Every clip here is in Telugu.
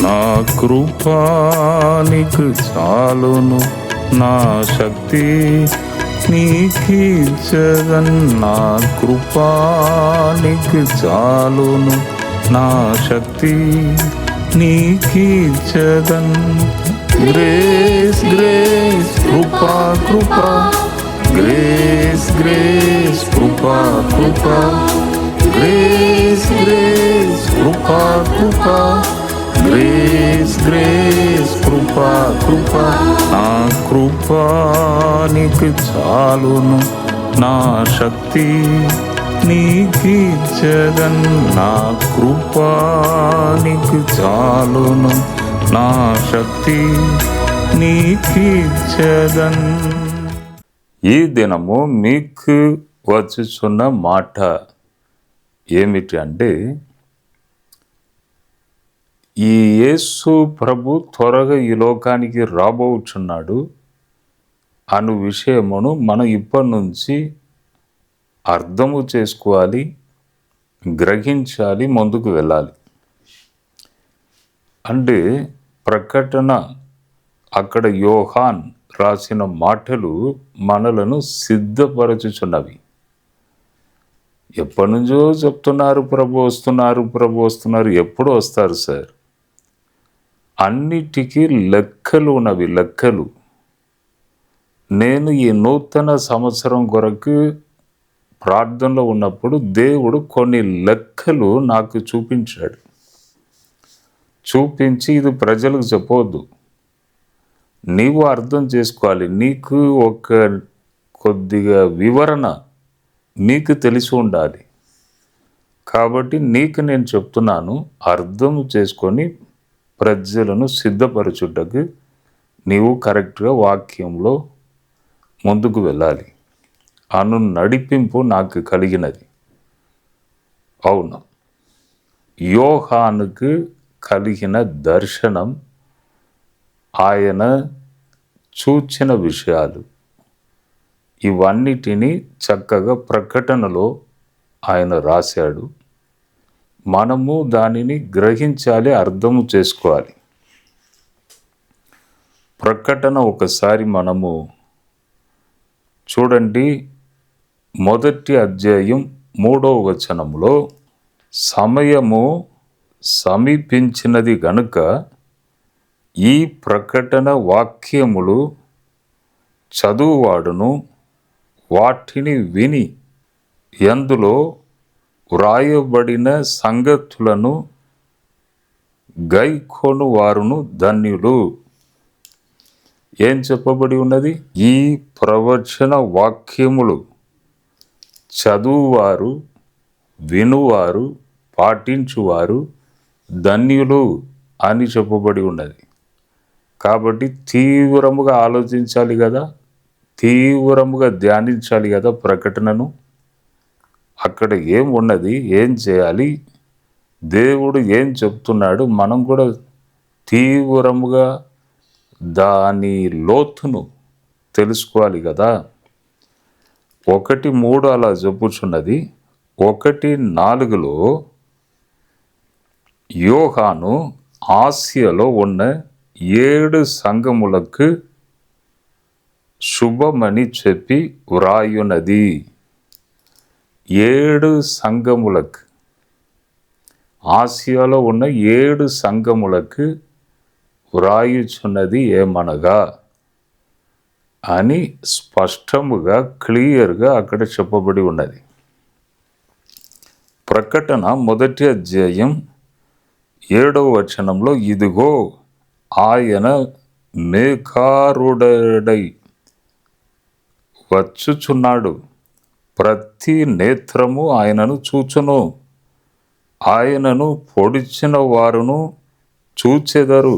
నా కృపానికి చాలును, నా శక్తి నీకిచ్చదన్. నా కృపానికి చాలును, నా శక్తి నీకిచ్చదన్. గ్రేస్ గ్రేస్ కృపా కృపా, గ్రేస్ గ్రేస్ కృపా కృపా, గ్రేస్ గ్రేస్ కృపా కృపా, గ్రేస్ గ్రేస్ కృపా కృపా. నా కృపానికి చాలును, నా శక్తి నీకిచ్చదన్. నా కృపానికి చాలును, నా శక్తి నీకిచ్చదన్. ఈ దినము మీకు వచ్చుచున్న మాట ఏమిటి అంటే, ఈ యేసు ప్రభు త్వరగా ఈ లోకానికి రాబోచున్నాడు అను విషయమును మనం ఇప్పటి నుంచి అర్థము చేసుకోవాలి, గ్రహించాలి, ముందుకు వెళ్ళాలి. అంటే ప్రకటన అక్కడ యోహాన్ రాసిన మాటలు మనలను సిద్ధపరచుచున్నవి. ఎప్పటి నుంచో చెప్తున్నారు, ప్రభు వస్తున్నారు, ప్రభు వస్తున్నారు. ఎప్పుడు వస్తారు సార్? అన్నిటికీ లెక్కలు ఉన్నవి, లెక్కలు. నేను ఈ నూతన సంవత్సరం కొరకు ప్రార్థనలో ఉన్నప్పుడు దేవుడు కొన్ని లెక్కలు నాకు చూపించాడు. చూపించి ఇది ప్రజలకు చెప్పవద్దు, నీవు అర్థం చేసుకోవాలి. నీకు ఒక కొద్దిగా వివరణ నీకు తెలిసి ఉండాలి. కాబట్టి నీకు నేను చెప్తున్నాను, అర్థం చేసుకొని ప్రజలను సిద్ధపరచుటకు నీవు కరెక్ట్గా వాక్యంలో ముందుకు వెళ్ళాలి అను నడిపింపు నాకు కలిగినది. అవును, యోహానుకు కలిగిన దర్శనం, ఆయన చూచిన విషయాలు, ఇవన్నిటినీ చక్కగా ప్రకటనలో ఆయన రాశాడు. మనము దానిని గ్రహించాలి, అర్థము చేసుకోవాలి. ప్రకటన ఒకసారి మనము చూడండి, 1వ అధ్యాయం 3వ వచనంలో, సమయము సమీపించినది గనుక ఈ ప్రకటన వాక్యములు చదువువాడును వాటిని విని యందులో వ్రాయబడిన సంగతులను గైకొను వారును ధన్యులు. ఏం చెప్పబడి ఉన్నది? ఈ ప్రవచన వాక్యములు చదువువారు, వినువారు, పాటించువారు ధన్యులు అని చెప్పబడి ఉన్నది. కాబట్టి తీవ్రముగా ఆలోచించాలి కదా, తీవ్రముగా ధ్యానించాలి కదా ప్రకటనను. అక్కడ ఏం ఉన్నది, ఏం చేయాలి, దేవుడు ఏం చెప్తున్నాడు, మనం కూడా తీవ్రముగా దాని లోతును తెలుసుకోవాలి కదా. 1:3 అలా చెప్పుచున్నది. 1:4లో యోహాను ఆసియాలో ఉన్న 7 సంఘములకు శుభమని చెప్పి వ్రాయున్నది. 7 సంఘములకు, ఆసియాలో ఉన్న 7 సంఘములకు వ్రాయుచున్నది ఏమనగా అని స్పష్టముగా, క్లియర్గా అక్కడ చెప్పబడి ఉన్నది. ప్రకటన 1వ అధ్యాయం 7వ వచనంలో, ఇదిగో ఆయన మేఘారూఢుడై వచ్చుచున్నాడు, ప్రతి నేత్రము ఆయనను చూచును, ఆయనను పొడిచిన వారును చూచెదరు,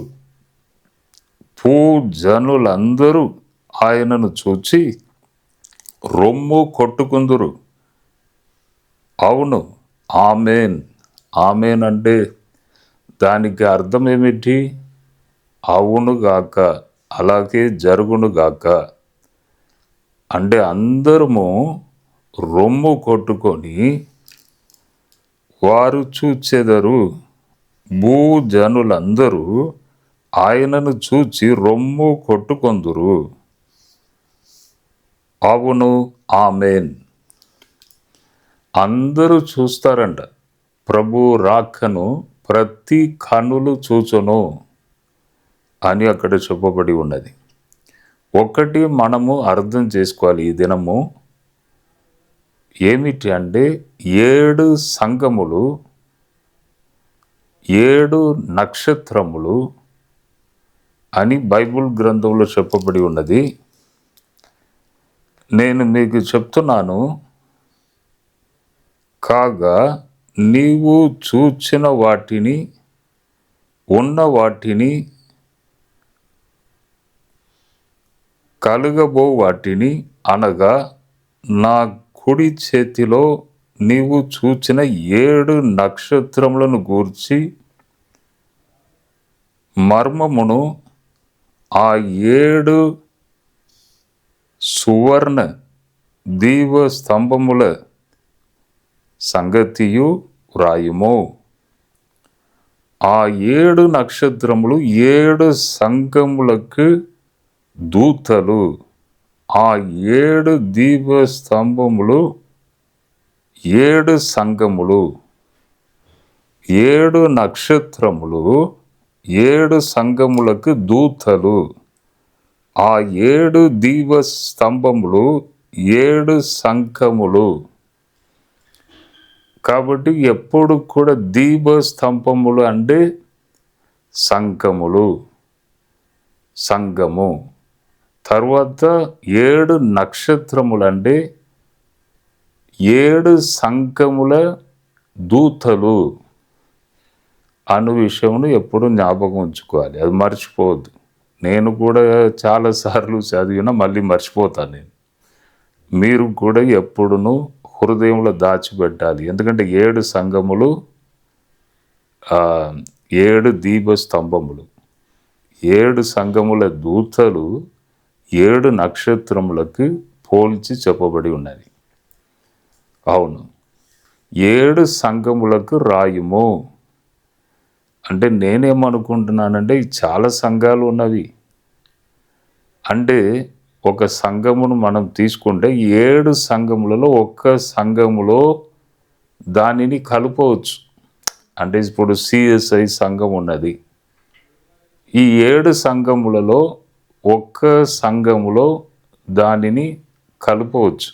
భూజనులందరూ ఆయనను చూచి రొమ్ము కొట్టుకుందురు. అవును, ఆమేన్. ఆమేన్ అంటే దానికి అర్థం ఏమిటి? అవునుగాక, అలాగే జరుగునుగాక. అంటే అందరము రొమ్ము కొట్టుకొని వారు చూచెదరు, భూజనులందరూ ఆయనను చూచి రొమ్ము కొట్టుకొందురు. అవును, ఆమేన్. అందరూ చూస్తారంట ప్రభు రాకను, ప్రతి కనులు చూచును అని అక్కడ చెప్పబడి ఉన్నది. ఒకటి మనము అర్థం చేసుకోవాలి ఈ దినము ఏమిటి అంటే, 7 సంఘములు, 7 నక్షత్రములు అని బైబిల్ గ్రంథంలో చెప్పబడి ఉన్నది. నేను మీకు చెప్తున్నాను, కాగా నీవు చూచిన వాటిని, ఉన్న వాటిని, కలుగబో వాటిని, అనగా నా కుడి చేతిలో నీవు చూచిన 7 నక్షత్రములను గూర్చి మర్మమును, ఆ 7 సువర్ణ దీవ స్తంభముల సంగతియు వ్రాయుము. ఆ 7 నక్షత్రములు 7 సంఘములకు దూతలు. ఆ 7 దీప స్తంభములు 7 సంఘములు. 7 నక్షత్రములు 7 సంఘములకు దూతలు. ఆ 7 దీప స్తంభములు 7 సంఘములు. కాబట్టి ఎప్పుడు కూడా దీప స్తంభములు అంటే సంఘములు, సంఘము. తర్వాత 7 నక్షత్రములు అంటే 7 సంఘముల దూతలు అను విషయమును ఎప్పుడు జ్ఞాపకం ఉంచుకోవాలి, అది మర్చిపోవద్దు. నేను కూడా చాలాసార్లు చదివిన మళ్ళీ మర్చిపోతాను నేను. మీరు కూడా ఎప్పుడును హృదయంలో దాచిపెట్టాలి. ఎందుకంటే 7 సంఘములు, 7 దీప స్తంభములు, 7 సంఘముల దూతలు 7 నక్షత్రములకు పోల్చి చెప్పబడి ఉన్నది. అవును, 7 సంఘములకు రాయుము అంటే నేనేమనుకుంటున్నానంటే చాలా సంఘాలు ఉన్నవి. అంటే ఒక సంఘమును మనం తీసుకుంటే 7 సంఘములలో ఒక్క సంఘములో దానిని కలుపవచ్చు. అంటే ఇప్పుడు CSI సంఘం ఉన్నది. ఈ 7 సంఘములలో ఒక్క సంఘములో దానిని కలుపవచ్చు.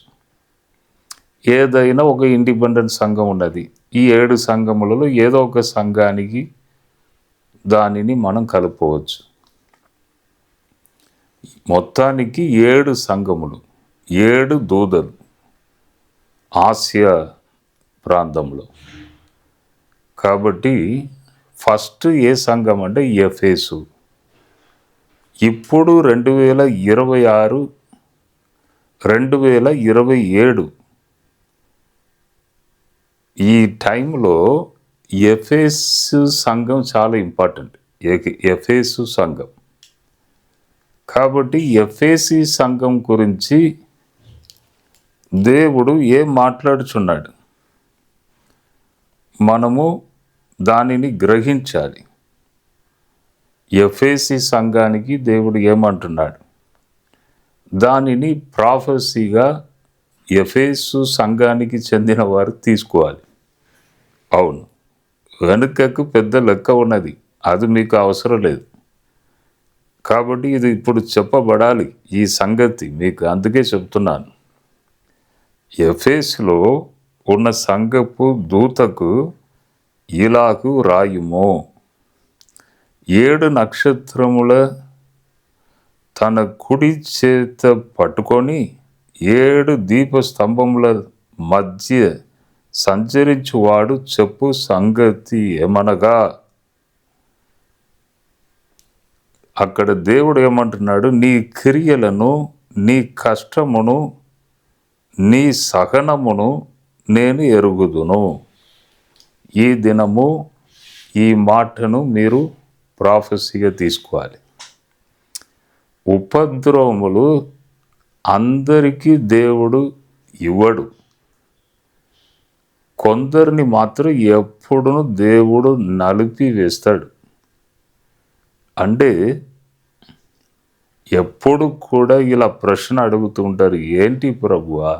ఏదైనా ఒక ఇండిపెండెంట్ సంఘం ఉన్నది. ఈ 7 సంఘములలో ఏదో ఒక సంఘానికి దానిని మనం కలుపవచ్చు. మొత్తానికి 7 సంఘములు, 7 దూతలు ఆసియా ప్రాంతంలో. కాబట్టి ఫస్ట్ ఏ సంఘం అంటే ఎఫెసు. ఇప్పుడు 2026, 2027 ఈ టైంలో ఎఫెసు సంఘం చాలా ఇంపార్టెంట్. ఎఫెసు సంఘం. కాబట్టి ఎఫెసీ సంఘం గురించి దేవుడు ఏం మాట్లాడుచున్నాడు, మనము దానిని గ్రహించాలి. ఎఫెసీ సంఘానికి దేవుడు ఏమంటున్నాడు, దానిని ప్రాఫెసీగా ఎఫెసు సంఘానికి చెందిన వారు తీసుకోవాలి. అవును, వెనుకకు పెద్ద లెక్క ఉన్నది, అది మీకు అవసరం లేదు. కాబట్టి ఇది ఇప్పుడు చెప్పబడాలి ఈ సంగతి మీకు, అందుకే చెప్తున్నాను. ఎఫెసులో ఉన్న సంఘపు దూతకు ఇలాగు రాయుము, 7 నక్షత్రముల తన కుడి చేత పట్టుకొని 7 దీప స్తంభముల మధ్య సంచరించువాడు చెప్పు సంగతి ఏమనగా, అక్కడ దేవుడు ఏమంటున్నాడు, నీ క్రియలను, నీ కష్టమును, నీ సహనమును నేను ఎరుగుదును. ఈ దినము ఈ మాటను మీరు ప్రాఫెసీగా తీసుకోవాలి. ఉపద్రవములు అందరికీ దేవుడు ఇవ్వడు. కొందరిని మాత్రం ఎప్పుడును దేవుడు నలిపి వేస్తాడు. అంటే ఎప్పుడు కూడా ఇలా ప్రశ్న అడుగుతూ ఉంటారు, ఏంటి ప్రభువా,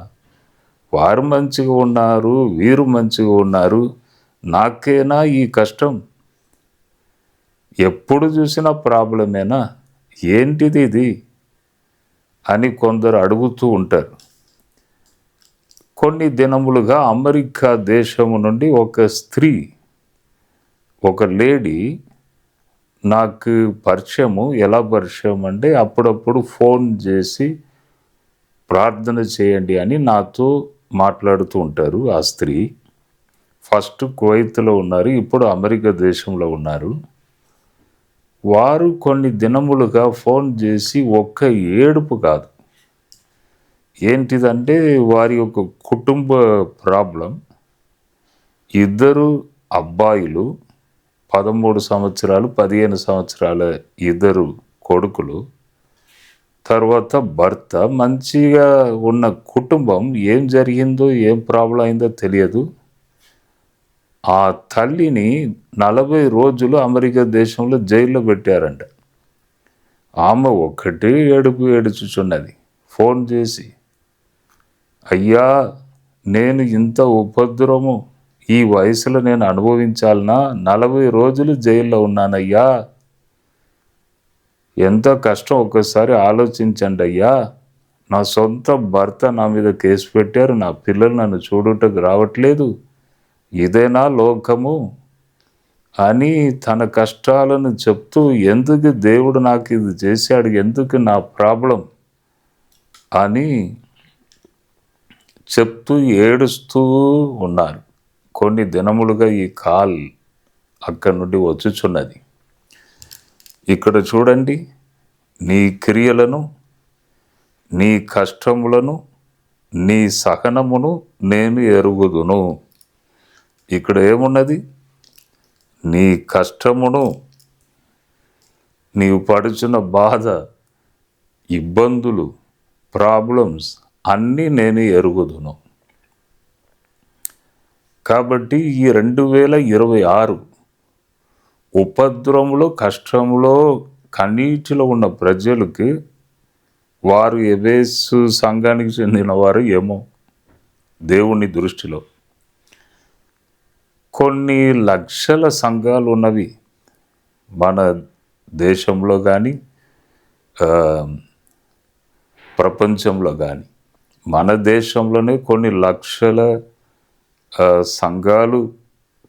వారు మంచిగా ఉన్నారు, వీరు మంచిగా ఉన్నారు, నాకేనా ఈ కష్టం? ఎప్పుడు చూసినా ప్రాబ్లమేనా? ఏంటిది ఇది అని కొందరు అడుగుతూ ఉంటారు. కొన్ని దినములుగా అమెరికా దేశము నుండి ఒక స్త్రీ, ఒక లేడీ నాకు పరిచయము. ఎలా పరిచయం అంటే, అప్పుడప్పుడు ఫోన్ చేసి ప్రార్థన చేయండి అని నాతో మాట్లాడుతూ ఉంటారు. ఆ స్త్రీ ఫస్ట్ కువైత్లో ఉన్నారు, ఇప్పుడు అమెరికా దేశంలో ఉన్నారు. వారు కొన్ని దినములుగా ఫోన్ చేసి ఒక్క ఏడుపు కాదు, ఏంటిదంటే వారి యొక్క కుటుంబ ప్రాబ్లం. ఇద్దరు అబ్బాయిలు, 13 సంవత్సరాలు 15 సంవత్సరాల ఇద్దరు కొడుకులు, తర్వాత భర్త. మంచిగా ఉన్న కుటుంబం, ఏం జరిగిందో ఏం ప్రాబ్లం అయిందో తెలియదు. ఆ తల్లిని 40 రోజులు అమెరికా దేశంలో జైల్లో పెట్టారంట. ఆమె ఒక్కటే ఏడుపు ఏడుచుచున్నది. ఫోన్ చేసి, అయ్యా, నేను ఇంత ఉపద్రవము ఈ వయసులో నేను అనుభవించాలనా? 40 రోజులు జైల్లో ఉన్నానయ్యా, ఎంత కష్టం ఒక్కసారి ఆలోచించండి అయ్యా. నా సొంత భర్త నా మీద కేసు పెట్టారు, నా పిల్లలు నన్ను చూడుటకు రావట్లేదు, ఇదేనా లోకము అని తన కష్టాలను చెప్తూ, ఎందుకు దేవుడు నాకు ఇది చేశాడు, ఎందుకు నా ప్రాబ్లం అని చెప్తూ ఏడుస్తూ ఉన్నారు. కొన్ని దినములుగా ఈ కాల్ అక్కడి నుండి వచ్చుచున్నది. ఇక్కడ చూడండి, నీ క్రియలను, నీ కష్టములను, నీ సహనమును నేను ఎరుగుదును. ఇక్కడ ఏమున్నది? నీ కష్టమును, నీవు పడుచున్న బాధ, ఇబ్బందులు, ప్రాబ్లమ్స్ అన్నీ నేను ఎరుగుదును. కాబట్టి ఈ 2026 ఉపద్రవంలో, కష్టంలో, కన్నీటిలో ఉన్న ప్రజలకి, వారు ఎఫెసు సంఘానికి చెందిన వారు ఏమో దేవుని దృష్టిలో కొన్ని లక్షల సంఘాలు ఉన్నవి మన దేశంలో కానీ ప్రపంచంలో కానీ. మన దేశంలోనే కొన్ని లక్షల సంఘాలు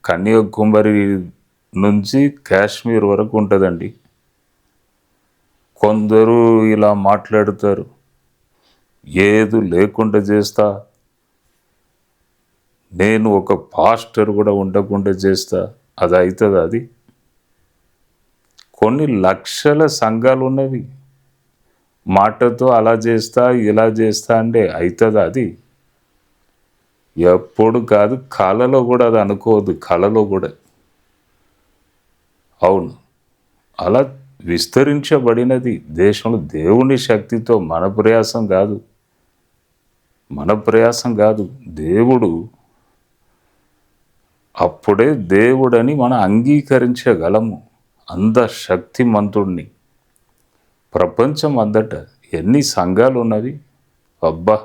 కన్యాకుమారి నుంచి కాశ్మీర్ వరకు ఉంటుందండి. కొందరు ఇలా మాట్లాడతారు, ఏది లేకుండా చేస్తా, నేను ఒక పాస్టర్ కూడా ఉండకుండా చేస్తా. అది అవుతుంది? అది కొన్ని లక్షల సంఘాలు ఉన్నవి, మాటతో అలా చేస్తా ఇలా చేస్తా అంటే అవుతుంది? అది ఎప్పుడు కాదు. కళలో కూడా అది అనుకోవద్దు, కళలో కూడా. అవును, అలా విస్తరించబడినది దేశంలో దేవుని శక్తితో. మన ప్రయాసం కాదు, మన ప్రయాసం కాదు. దేవుడు, అప్పుడే దేవుడని మనం అంగీకరించగలము. అంత శక్తిమంతుడిని. ప్రపంచం అందట ఎన్ని సంఘాలు ఉన్నవి, అబ్బా,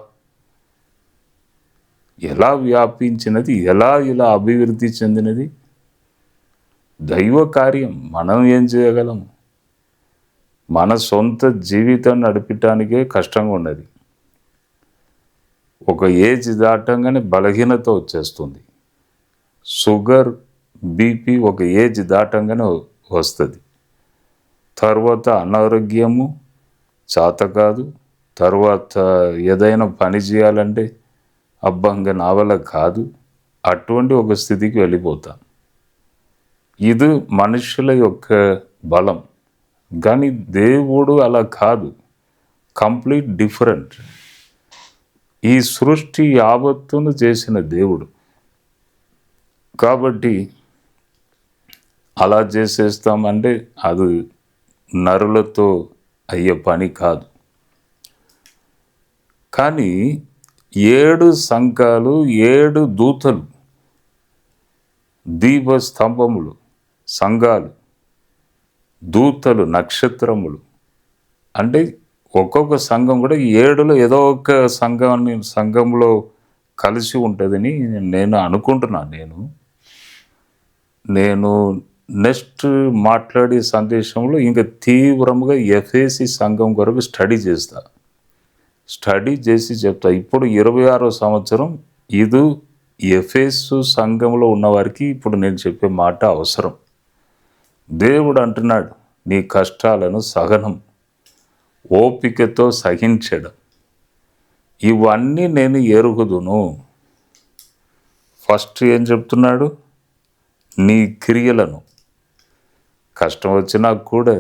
ఎలా వ్యాపించినది, ఎలా ఇలా అభివృద్ధి చెందినది. దైవ కార్యం. మనం ఏం చేయగలము? మన సొంత జీవితం నడిపటానికే కష్టంగా ఉన్నది. ఒక ఏజ్ దాటంగానే బలహీనత వచ్చేస్తుంది. షుగర్, బీపీ ఒక ఏజ్ దాటంగానే వస్తుంది. తర్వాత అనారోగ్యము, చేత కాదు. తర్వాత ఏదైనా పని చేయాలంటే అబ్బంగా నా వల్ల కాదు, అటువంటి ఒక స్థితికి వెళ్ళిపోతాం. ఇది మనుషుల యొక్క బలం. కానీ దేవుడు అలా కాదు, కంప్లీట్ డిఫరెంట్. ఈ సృష్టి యావత్తును చేసిన దేవుడు. కాబట్టి అలా చేసేస్తామంటే అది నరులతో అయ్యే పని కాదు. కానీ 7 సంఘాలు, 7 దూతలు దీపస్తంభములు సంఘాలు, దూతలు, నక్షత్రములు. అంటే ఒక్కొక్క సంఘం కూడా 7లో ఏదో ఒక సంఘంలో కలిసి ఉంటుందని నేను అనుకుంటున్నాను. నేను నెక్స్ట్ మాట్లాడే సందేశంలో ఇంకా తీవ్రంగా ఎఫెసీ సంఘం కొరకు స్టడీ చేసి చెప్తా. ఇప్పుడు 26వ సంవత్సరం ఇది ఎఫెసు సంఘంలో ఉన్నవారికి ఇప్పుడు నేను చెప్పే మాట అవసరం. దేవుడు అంటున్నాడు, నీ కష్టాలను సహనం, ఓపికతో సహించడం, ఇవన్నీ నేను ఎరుగుదును. ఫస్ట్ ఏం చెప్తున్నాడు? నీ క్రియలను. కష్టం వచ్చినా కూడా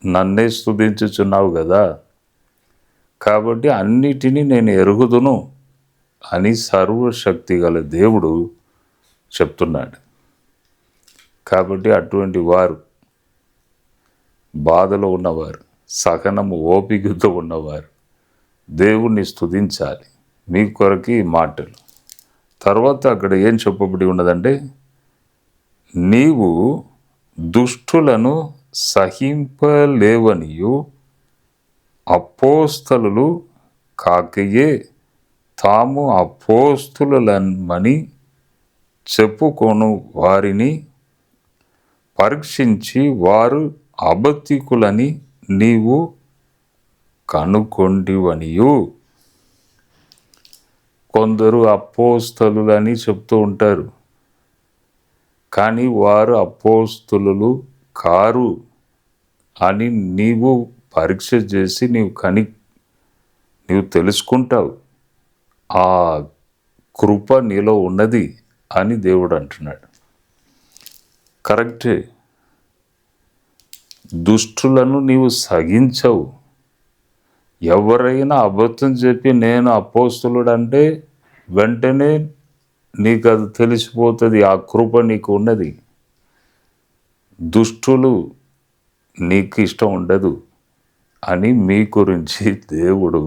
నన్నే స్తుతించుచున్నావు కదా, కాబట్టి అన్నిటినీ నేను ఎరుగుదును అని సర్వశక్తి గల దేవుడు చెప్తున్నాడు. కాబట్టి అటువంటి వారు, బాధలో ఉన్నవారు, సహనము ఓపికతో ఉన్నవారు దేవుణ్ణి స్తుతించాలి. మీ కొరకు ఈ మాటలు. తర్వాత అక్కడ ఏం చెప్పబడి ఉన్నదంటే, నీవు దుష్టులను సహింపలేవనియు అపోస్తలులు కాకయే తాము అపోస్తులమని చెప్పుకొను వారిని పరీక్షించి వారు అబద్ధికులని నీవు కనుకొంటివనియు. కొందరు అపోస్తలులని చెప్తూ ఉంటారు, కానీ వారు అపోస్తలులు కారు అని నీవు పరీక్ష చేసి నీవు తెలుసుకుంటావు. ఆ కృప నీలో ఉన్నది అని దేవుడు అంటున్నాడు. కరెక్టే. దుష్టులను నీవు సహించవు. ఎవరైనా అబద్ధం చెప్పి నేను అపోస్తలుడు అంటే వెంటనే నీకు అది తెలిసిపోతుంది, ఆ కృప నీకు ఉన్నది. దుష్టులు నీకు ఇష్టం ఉండదు అని మీ గురించి దేవుడు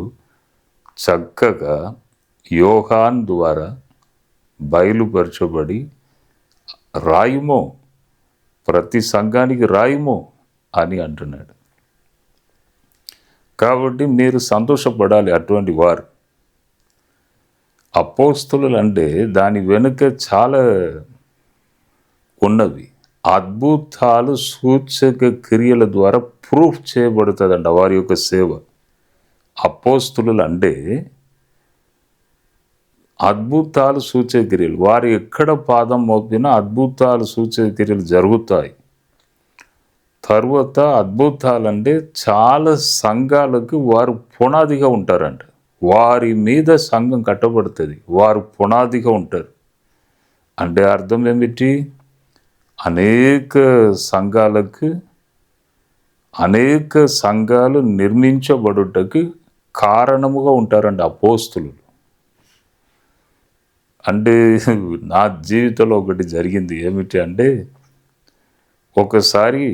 చక్కగా యోహాన్ ద్వారా బయలుపరచబడి రాయుమో, ప్రతి సంఘానికి రాయుమో అని అంటున్నాడు. కాబట్టి మీరు సంతోషపడాలి. అటువంటి వారు అపోస్తలులు అంటే దాని వెనుక చాలా ఉన్నవి. అద్భుతాలు, సూచక క్రియల ద్వారా ప్రూఫ్ చేయబడుతుందంట వారి యొక్క సేవ. అపోస్తలులు అంటే అద్భుతాలు, సూచక క్రియలు. వారు ఎక్కడ పాదం మోపినా అద్భుతాలు, సూచక క్రియలు జరుగుతాయి. తర్వాత అద్భుతాలంటే చాలా సంఘాలకు వారు పునాదిగా ఉంటారంట. వారి మీద సంఘం కట్టబడుతుంది, వారు పునాదిగా ఉంటారు. అంటే అర్థం ఏమిటి? అనేక సంఘాలు నిర్మించబడుటకు కారణముగా ఉంటారంట అపోస్తులు. అంటే నా జీవితంలో ఒకటి జరిగింది. ఏమిటి అంటే, ఒకసారి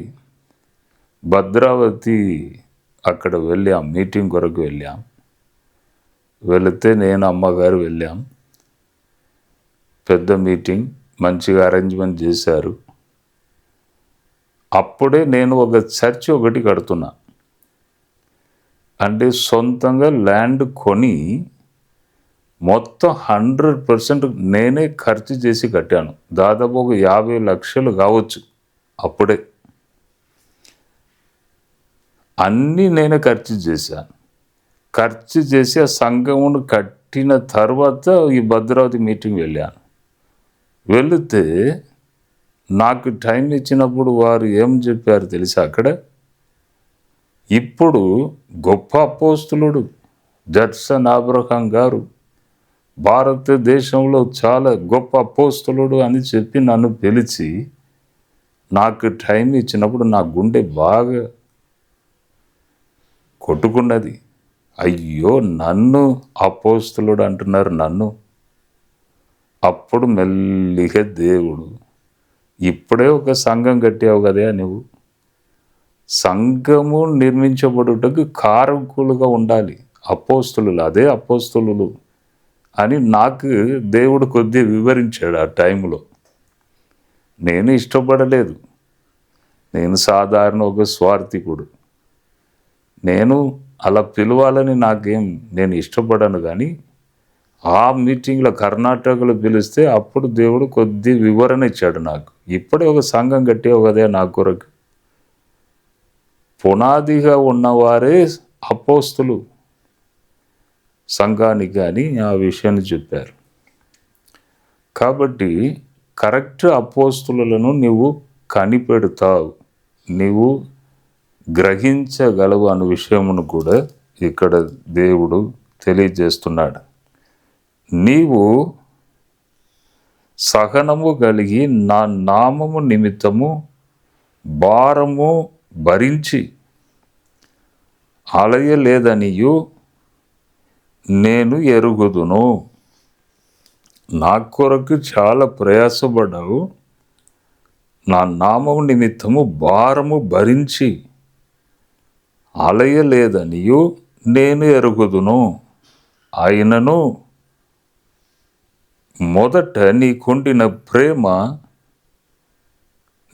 భద్రావతి అక్కడ వెళ్ళాం, మీటింగ్ కొరకు వెళితే నేను అమ్మగారు వెళ్ళాం. పెద్ద మీటింగ్, మంచిగా అరేంజ్మెంట్ చేశారు. అప్పుడే నేను ఒక చర్చ్ ఒకటి కడుతున్నా. అంటే సొంతంగా ల్యాండ్ కొని మొత్తం 100% నేనే ఖర్చు చేసి కట్టాను. దాదాపు ఒక 50 లక్షలు కావచ్చు. అప్పుడే అన్నీ నేనే ఖర్చు చేశాను. ఖర్చు చేసి ఆ సంఘమును కట్టిన తర్వాత ఈ భద్రావతి మీటింగ్ వెళ్ళాను. వెళితే నాకు టైం ఇచ్చినప్పుడు వారు ఏం చెప్పారు తెలుసా? అక్కడ ఇప్పుడు గొప్ప అపోస్తలుడు జడ్సన్ అబ్రహాం గారు భారతదేశంలో చాలా గొప్ప అపోస్తలుడు అని చెప్పి నన్ను పిలిచి నాకు టైం ఇచ్చినప్పుడు నా గుండె బాగా కొట్టుకున్నది. అయ్యో, నన్ను అపోస్తలుడు అంటున్నారు నన్ను. అప్పుడు మెల్లిగా దేవుడు, ఇప్పుడే ఒక సంఘం కట్టావు కదా నువ్వు, సంఘము నిర్మించబడుటకు కారకులుగా ఉండాలి అపోస్తలులు, అదే అపోస్తలులు అని నాకు దేవుడు కొద్దిగా వివరించాడు ఆ టైంలో. నేను ఇష్టపడలేదు. నేను సాధారణ ఒక స్వార్థికుడు. నేను అలా పిలవాలని నేను ఇష్టపడను. కానీ ఆ మీటింగ్లో కర్ణాటకలో పిలిస్తే అప్పుడు దేవుడు కొద్ది వివరణ ఇచ్చాడు నాకు. ఇప్పుడే ఒక సంఘం కట్టే కదే నా కొరకు. పునాదిగా ఉన్నవారే అపోస్తులు సంఘానికి అని ఆ విషయాన్ని చెప్పారు. కాబట్టి కరెక్ట్ అపోస్తులను నువ్వు కనిపెడతావు, నీవు గ్రహించగలవు అన్న విషయమును కూడా ఇక్కడ దేవుడు తెలియజేస్తున్నాడు. నీవు సహనము కలిగి నా నామము నిమిత్తము భారము భరించి అలయలేదనియు నేను ఎరుగుదును. నా కొరకు చాలా ప్రయాసపడ్డావు, నా నామము నిమిత్తము భారము భరించి అలయలేదనియు నేను ఎరుగుదును. ఆయనను మొదట నీకుండిన ప్రేమ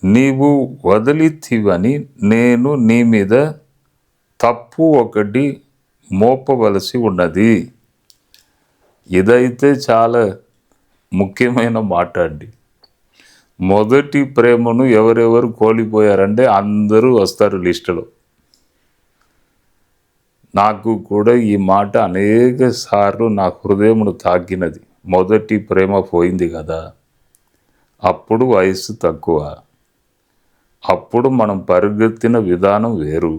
నీవు వదిలితివని నేను నీ మీద తప్పు ఒకటి మోపవలసి ఉన్నది. ఇదైతే చాలా ముఖ్యమైన మాట అండి. మొదటి ప్రేమను ఎవరెవరు కోల్పోయారంటే అందరూ వస్తారు లిస్టులో. నాకు కూడా ఈ మాట అనేక సార్లు నా హృదయమును తాకినది. మొదటి ప్రేమ పోయింది కదా, అప్పుడు వయసు తక్కువ, అప్పుడు మనం పరిగెత్తిన విధానం వేరు,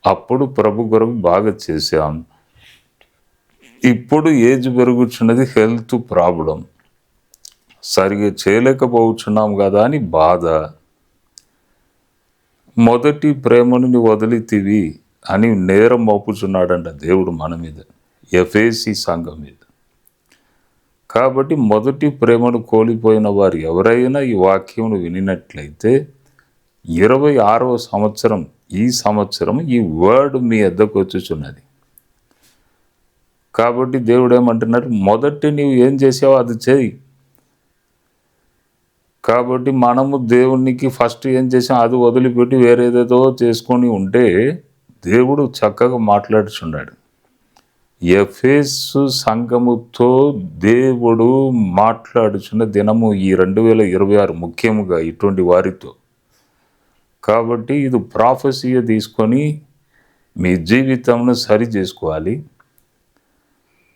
అప్పుడు ప్రభు కొరకు బాగా చేశాం. ఇప్పుడు ఏజ్ పెరుగుతున్నది, హెల్త్ ప్రాబ్లం, సరిగా చేయలేకపోతున్నాం కదా అని బాధ. మొదటి ప్రేమను నువ్వు వదిలితివి అని నేరం మోపుచున్నాడంట దేవుడు మన మీద, ఎఫెసీ సంఘం మీద. కాబట్టి మొదటి ప్రేమను కోల్పోయిన వారు ఎవరైనా ఈ వాక్యమును వినినట్లయితే 26వ సంవత్సరం ఈ సంవత్సరం ఈ వర్డ్ మీ వద్దకు వచ్చుచున్నది. కాబట్టి దేవుడు ఏమంటున్నాడు, మొదటి నీవు ఏం చేసావో అది చేయి. కాబట్టి మనము దేవునికి ఫస్ట్ ఏం చేసాం అది వదిలిపెట్టి వేరేదేదో చేసుకొని ఉంటే దేవుడు చక్కగా మాట్లాడుచున్నాడు. ఎఫెసు సంఘముతో దేవుడు మాట్లాడుచున్న దినము ఈ 2026, ముఖ్యముగా ఇటువంటి వారితో. కాబట్టి ఇది ప్రాఫెసీగా తీసుకొని మీ జీవితంను సరి చేసుకోవాలి.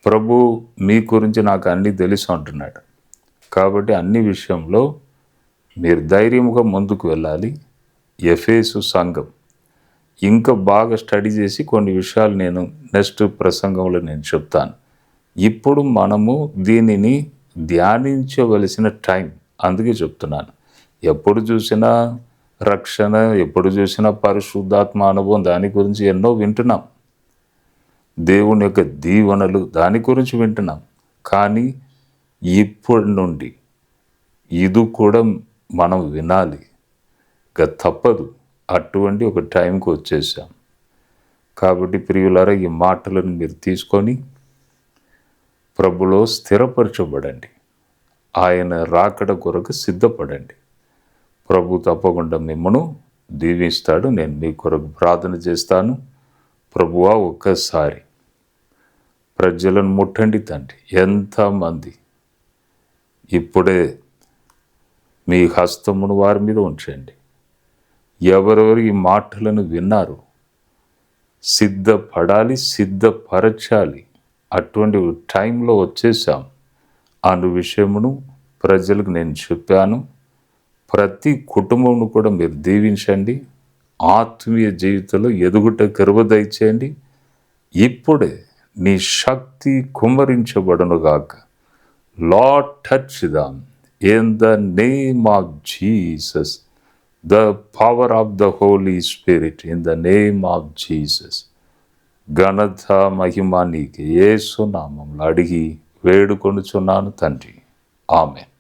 ప్రభు మీ గురించి నాకు అన్నీ తెలుసు అంటున్నాడు. కాబట్టి అన్ని విషయంలో మీరు ధైర్యముగా ముందుకు వెళ్ళాలి. ఎఫెసు సంఘం ఇంకా బాగా స్టడీ చేసి కొన్ని విషయాలు నేను నెక్స్ట్ ప్రసంగంలో నేను చెప్తాను. ఇప్పుడు మనము దీనిని ధ్యానించవలసిన టైం, అందుకే చెప్తున్నాను. ఎప్పుడు చూసినా రక్షణ, ఎప్పుడు చూసినా పరిశుద్ధాత్మ అనుభవం, దాని గురించి ఎన్నో వింటున్నాం. దేవుని యొక్క దీవెనలు, దాని గురించి వింటున్నాం. కానీ ఇప్పటి నుండి ఇది కూడా మనం వినాలి, ఇక తప్పదు. అటువంటి ఒక టైంకి వచ్చేసాం. కాబట్టి ప్రియులారా, ఈ మాటలను మీరు తీసుకొని ప్రభులో స్థిరపరచబడండి, ఆయన రాకడ కొరకు సిద్ధపడండి. ప్రభు తప్పకుండా మిమ్మను దీవిస్తాడు. నేను మీ కొరకు ప్రార్థన చేస్తాను. ప్రభువా, ఒక్కసారి ప్రజలను ముట్టండి తండ్రి. ఎంతమంది ఇప్పుడే మీ హస్తమును వారి మీద ఉంచండి. ఎవరెవరు ఈ మాటలను విన్నారు సిద్ధపడాలి, సిద్ధపరచాలి. అటువంటి టైంలో వచ్చేసాం అను విషయమును ప్రజలకు నేను చెప్పాను. ప్రతి కుటుంబమును కూడా మీరు దీవించండి. ఆత్మీయ జీవితంలో ఎదుగుట కృప దయచేయండి. ఇప్పుడే నీ శక్తి కుమ్మరించబడునుగాక. Lord, touch them in the name of Jesus. The power of the Holy Spirit in the name of Jesus. ఘనత మహిమ నీకే యేసు నామములో అడిగి వేడుకొనుచున్నాను తండ్రి. ఆమేన్.